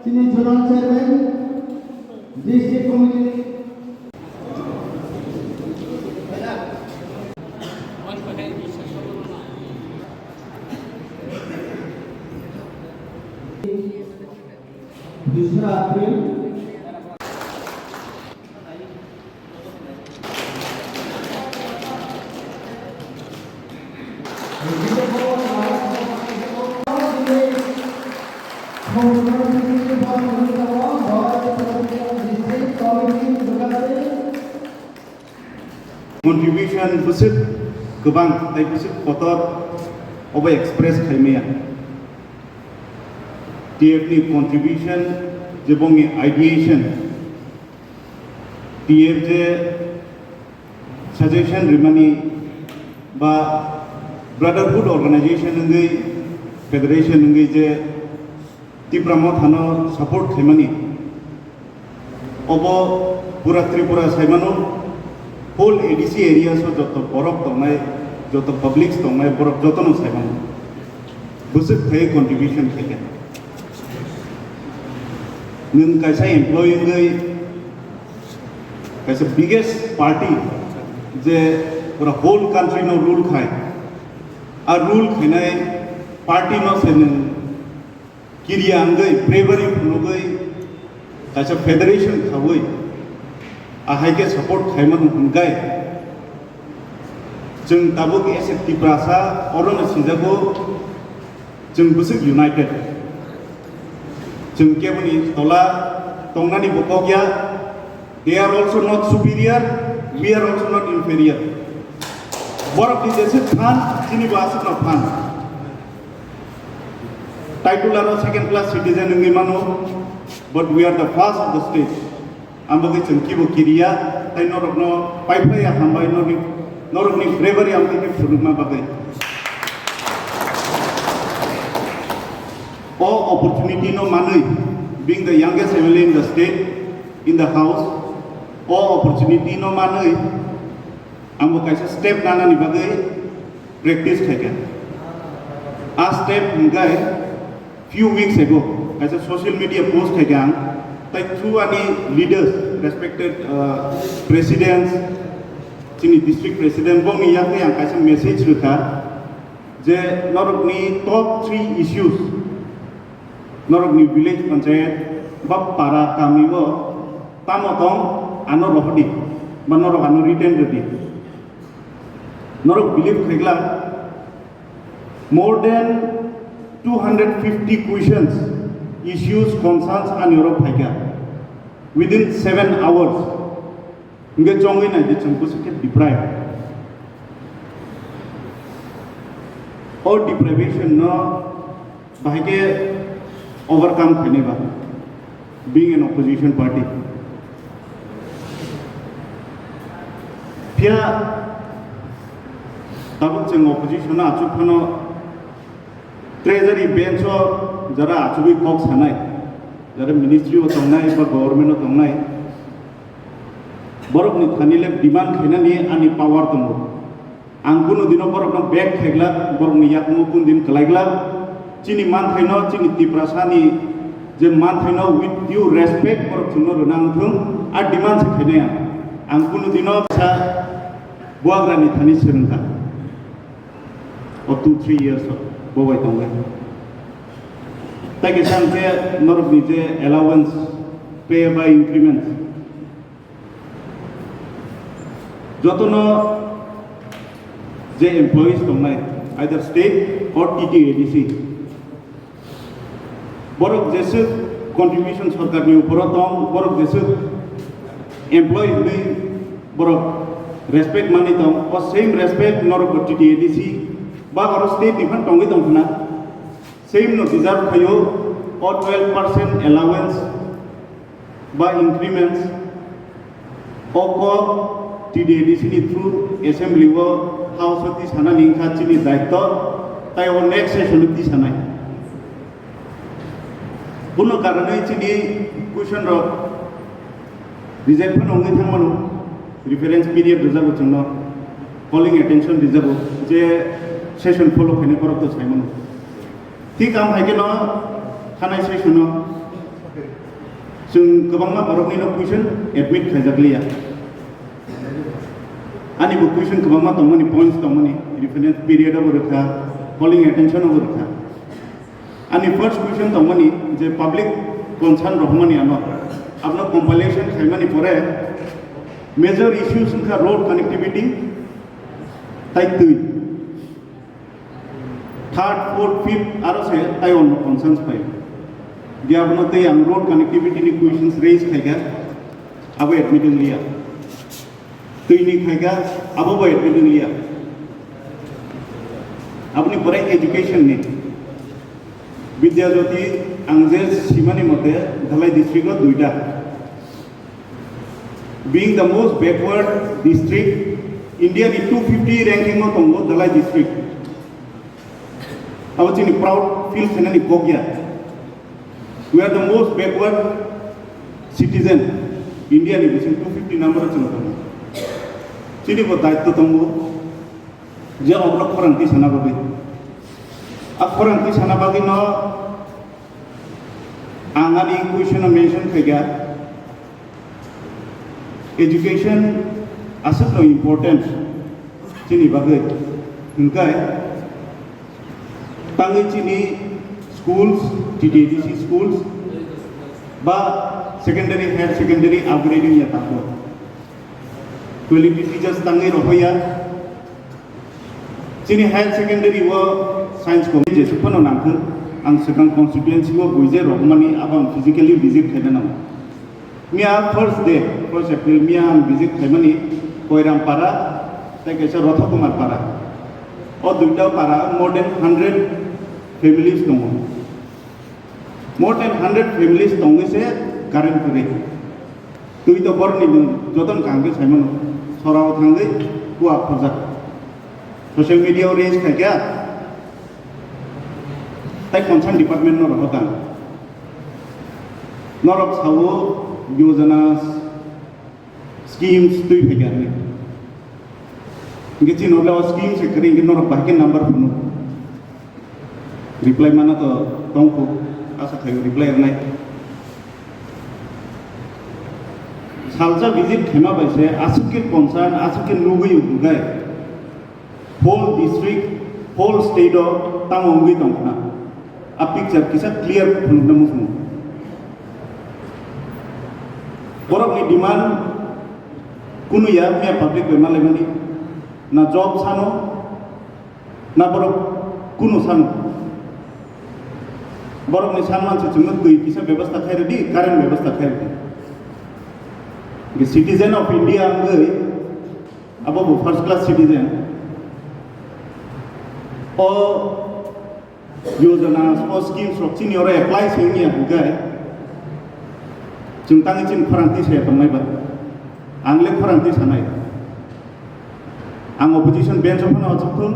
Sini Khorang Chairman, District Committee. दूसरा अप्रैल contribution besar kebang tapi besar kotor obat express kami TF ni contribution jebongi ideation TF je suggestion rimani ba brotherhood organization ngai federation ngai je Tipramo thano support khaimani obo pura Tripura saimano whole ADC area so joto borok tongnai joto publics tongnai borok joto no saimano busuk thai contribution kheke nung kaisa employee ngai kaisa biggest party je pura whole country no rule khai a rule khainai party no sen kiriya ngai bravery ngai kaisa federation khawai a haike support khaiman hungai jeng tabuk ese Tiprasa orona sijago jeng busuk united jeng kebuni tola tongnani bokogya they are also not superior we are also not inferior borok di dese than chini basu no than title second class citizen ngi mano but we are the first of the state ambagi chengki bo kiriya tai norok no paipai hambai norok ni bravery amki ke suruma bagai all opportunity no manui being the youngest MLA in the state in the house all opportunity no manui ambo kaisa step nana ni bagai practice thake a step ngai few weeks ago kaisa social media post thake ang tai through any leaders respected presidents chini district president bong yang yang kaisa message rukha je norok ni top 3 issues norok ni village panchayat bab para kami wo tamotong ano rohdi manorok ano written redi norok believe khegla more than 250 questions issues concerns an Europe haika within 7 hours nge chongwe na je chungku suke deprived or deprivation no bahike overcome khane ba being an opposition party pia tabuk cheng opposition na achu phano treasury bench jara achubi kok sanai jara ministry o tongnai ba government o tongnai borok ni thanile demand khina ni ani power tongo angkuno dino borok no back khegla borok ni yakmu kun din kalaigla chini man thaino chini Tiprasani je man thaino with due respect borok chuno runang thung a demand khine angkuno dino sa buagra ni thani serengka of 2-3 years bobai tongai ताकि सांचे north नीचे allowance pay by increments जोतनो J employees तोंगनाय either state or TTADC borok jese contribution सरकार नि ऊपर तों borok jese employee नि borok respect mani तों और same respect नॉर्थ TTADC बा और state नि fun तोंगे तोंगना same no deserve khayo or 12% allowance by increments oko TDADC ni through assembly wo house oti sana lingkha chini daitto tai o next session oti sanai buno karane chini question ro reject phan ongi thangmano reference period reserve chungno calling attention reserve je session follow khane korok to saimano Tik am hai ke no khanai session no जों गोबांना बरफनि न question admit खायजागलिया आनी बो question गोबांना दंमोन points दंमोन reference period अब रखा calling attention अब रखा आनी फर्स्ट क्वेश्चन दंमोन जे पब्लिक कंसर्न रहमानि आनो आपनो कंपाइलेशन खायमानि परे मेजर इश्यूज का road connectivity type 2 third fourth fifth आरो से ताई ऑन कंसर्न्स पाइ dia apno te ang road connectivity ni questions raise khaiga abo admit liya tuini khaiga abo bo admit liya apni pore education ni vidya jyoti angje simani mote dhalai district no duita being the most backward district India ni 250 ranking no tongo dhalai district abo chini proud feel khanani gogya We are the most backward citizen. India ni bising 250 number chungo. Chini ko daitto tongo. Je obra khorang ti sana bagi. Ak khorang ti sana bagi no angani question mention kaiga. Education asat no important. Chini bagi. Unkai tangi chini schools TDDC schools ba secondary higher secondary upgrading ya tako quality teachers tangi rohoya chini higher secondary wo science ko je supono nangku ang second constituency wo buije rohmani abang physically visit khaidana mia first day first April mia visit khaimani koiram para ta kaisa rothakumar para o duita para more than 100 families tongo more than 100 families tongo se current kare tui to bor ni joton kangge saimon sorao thangai kuwa khojak social media raise khaikya tai concern department no rohotan norok sawo yojanas schemes tui khaikya ni ngechi no law schemes se kare ngi norok bahke number puno reply mana to tongko asa khayo reply nai salsa visit khema baise asukil concern asukil lugui ugai whole district whole state of tamongui tongna a picture kisa clear phunna musmu borok ni demand kunu ya me public bema lemani na job sano na borok kunu sano borok ni sanman se chungna tui kisa ব্যবস্থা khaire di current ব্যবস্থা khaire the citizen of India angai abo first class citizen o yojanas o schemes rok chini ora apply sengya bugai chungtangi chin pharanti se tamai ba angle pharanti sanai ang opposition bench of na achukthun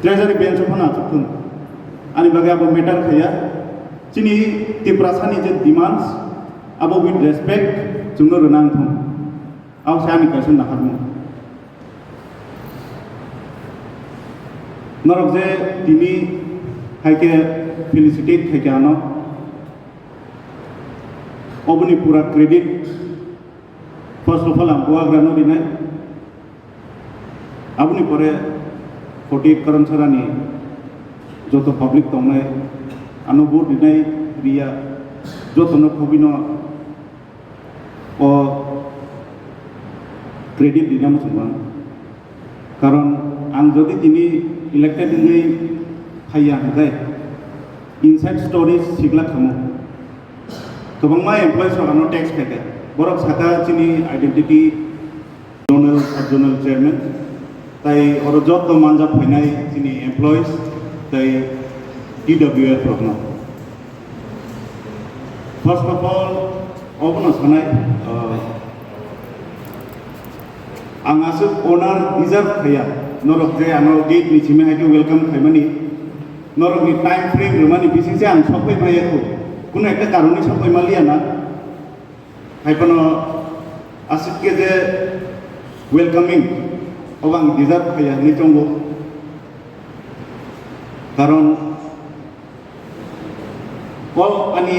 treasury bench of na achukthun ani bagai abo matter khaya chini Tiprasani je demands abo with respect chungno runang thum aw sani kasun na harmu norok je tini haike felicitate khaike ano obni pura credit first of all am boa grano dinai abni pore 48 karamchari joto public tongnai anubur dinai ria joto no khobino o credit dinam sumang karon ang jodi tini elected ngai phaya hagai inside stories sigla khamu tobangma employees orano tax khate borok Sakha chini identity zonal subzonal chairman tai oro job to manja phainai chini employees tai TWF rokno first of all obono sanai ang asuk owner deserve khaya norok je ano gate ni chime haike welcome khaimani norok ni time frame rumani bisi se ang sopai maya ko kuno ekta karone sopai malia na haipono asuk ke je welcoming obang deserve khaya ni chongo karon all ani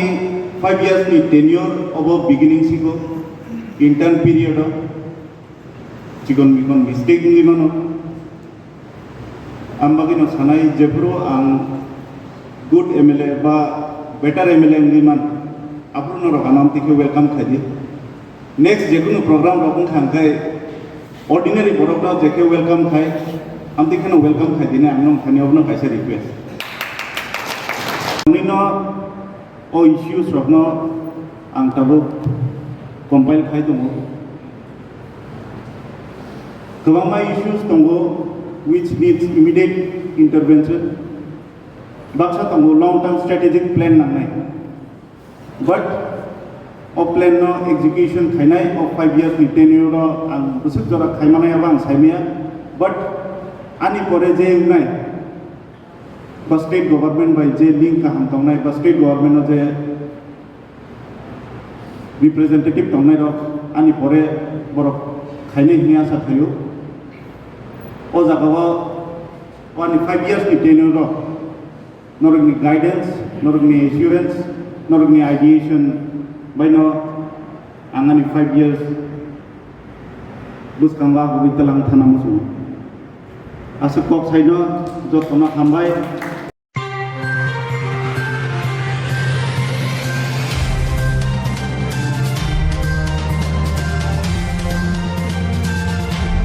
5 years ni tenure obo beginning sigo intern period chigon mikon mistake ngi mano ambagino sanai jebro ang good MLA ba better MLA ngi man apruno ro kanam tike welcome khadi next jekono program ro kun khangkai ordinary borok jeke welcome khai am tikeno welcome khai dine amnom khani obno kaisa request nino o issues rokno ang tabo compile khai tongo kwbangma issues tongo which needs immediate intervention baksa tongo long term strategic plan nangnai but o plan no execution khainai of 5 years ni tenure ro ang busuk jora khaimanai abang saimia but ani pore je nai ba state government by je link ka ham tongnai ba state government no je representative tongnai ro ani pore borok khainai hnia sa thayo o jagawa ani 5 years ni tenure ro norogni guidance norogni assurance norogni ideation by no angani 5 years buskamba gubitalang thana musu asukok saino jotona hambai